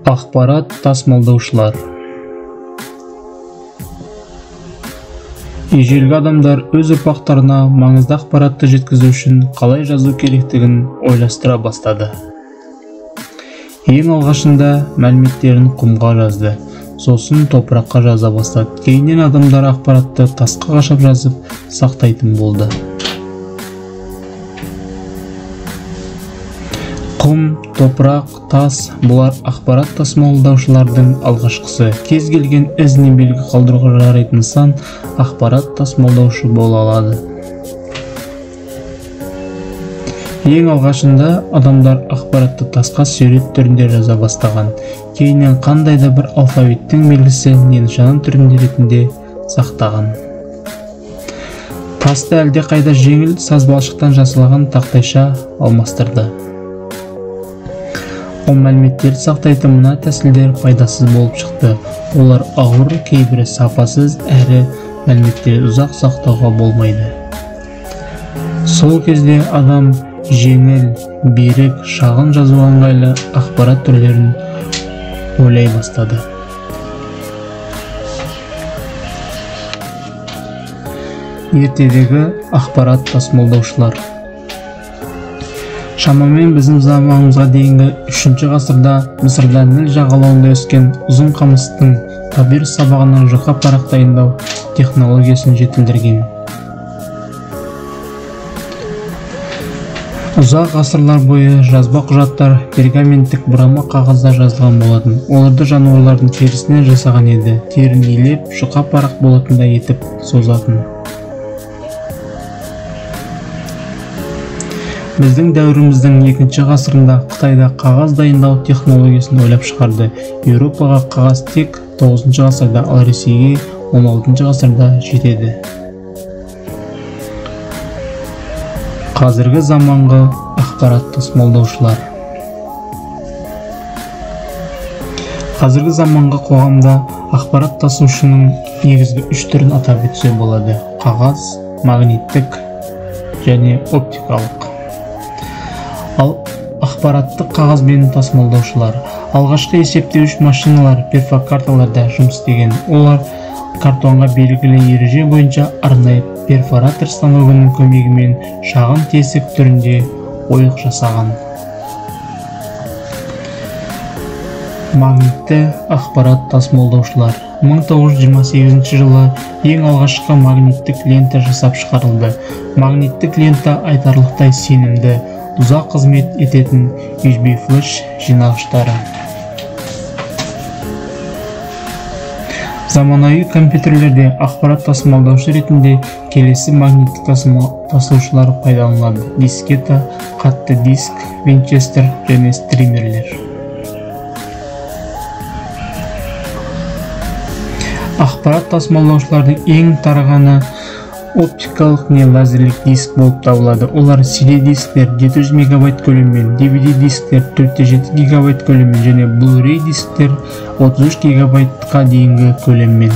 Ақпарат тасымалдаушылар. Ежелгі адамдар өз ұрпақтарына маңызды ақпаратты жеткізу үшін қалай жазу керектігін ойластыра бастады. Ең алғашында мәліметтерін құмға жазды, сосын топыраққа жаза бастады. Кейіннен адамдар ақпаратты тасқа қашап жазып сақтайтын болды. Құм, топырақ, тас – бұлар ақпарат тасымалдаушылардың алғашқысы. Кез келген із не белгі қалдыруға жарайтын нысан ақпарат тасымалдаушы бола алады. Ең алғашында адамдар ақпаратты тасқа сурет түрінде жаза бастаған. Кейіннен қандай да бір алфавиттің белгісі не нышаның түрінде ретінде сақтаған. Тасты әлде қайда жеңіл саз балшықтан жасалған тақтайша алмастырды. Ол мәліметтерді сақтайтын мына тәсілдер пайдасыз болып шықты. Олар ауыр, кейбірі сапасыз, әрі мәліметтерді ұзақ сақтауға болмайды. Сол кезде адам жеңіл, берік, шағын жазуға ыңғайлы ақпарат түрлерін ойлай бастады. Ертедегі ақпарат тасымалдаушылар. Шамамен біздің заманымызға дейінгі 3-ші ғасырда Мысырда Ніл жағалауында өскен ұзын қамыстың папирус сабағынан жұқа парақ дайындау технологиясын жетілдірген. Ұзақ ғасырлар бойы жазба құжаттар пергаменттік бұрама қағазда жазылған болатын. Оларды жануарлардың терісінен жасаған еді. Терін илеп, жұқа парақ болатындай етіп созатын. Біздің дәуіріміздің 2-ші ғасырында Қытайда қағаз дайындау технологиясын ойлап шығарды. Еуропаға қағаз тек 9-ші ғасырда, ал Ресейге 16-ші ғасырда жетеді. Қазіргі заманғы ақпарат тасымалдаушылар. Қазіргі заманғы қоғамда ақпарат тасушының негізгі 3 түрін атап өтсе болады: қағаз, магниттік және оптикалық. Ал ақпараттық қағазбен тасымалдаушылар. Алғашқы есептеуіш машиналар перфокарталарда жұмыс істеген. Олар картонға белгілі ереже бойынша арнайы перфоратор станогының көмегімен шағын тесік түрінде ойық жасаған. Магнитті ақпарат тасымалдаушылар. 1928 жылы ең алғашқы магниттік лента жасап шығарылды. Магниттік лента айтарлықтай сенімді, ұзақ қызмет ететін USB флеш жинағыштары. Заманауи компьютерлерде ақпарат тасымалдаушы ретінде келесі магниттік тасушылар пайдаланылады: дискета, қатты диск, винчестер және стримерлер. Ақпарат тасымалдаушылардың ең тарағаны оптикалық не лазерлік диск болып табылады. Олар CD дисктер 700 мегабайт көлеммен, DVD дисктер 4-7 гигабайт көлеммен және Blu-ray дисктер 33 гигабайтқа дейінгі көлеммен.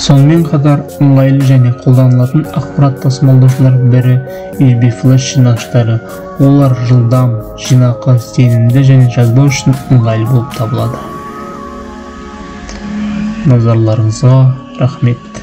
Сонымен қатар ыңғайлы және қолданылатын ақпарат тасымалдаушылар бірі USB флеш жинағыштары. Олар жылдам, жинақы, сенімді және жазбау үшін ыңғайлы болып табылады. Назарларыңызға рахмет.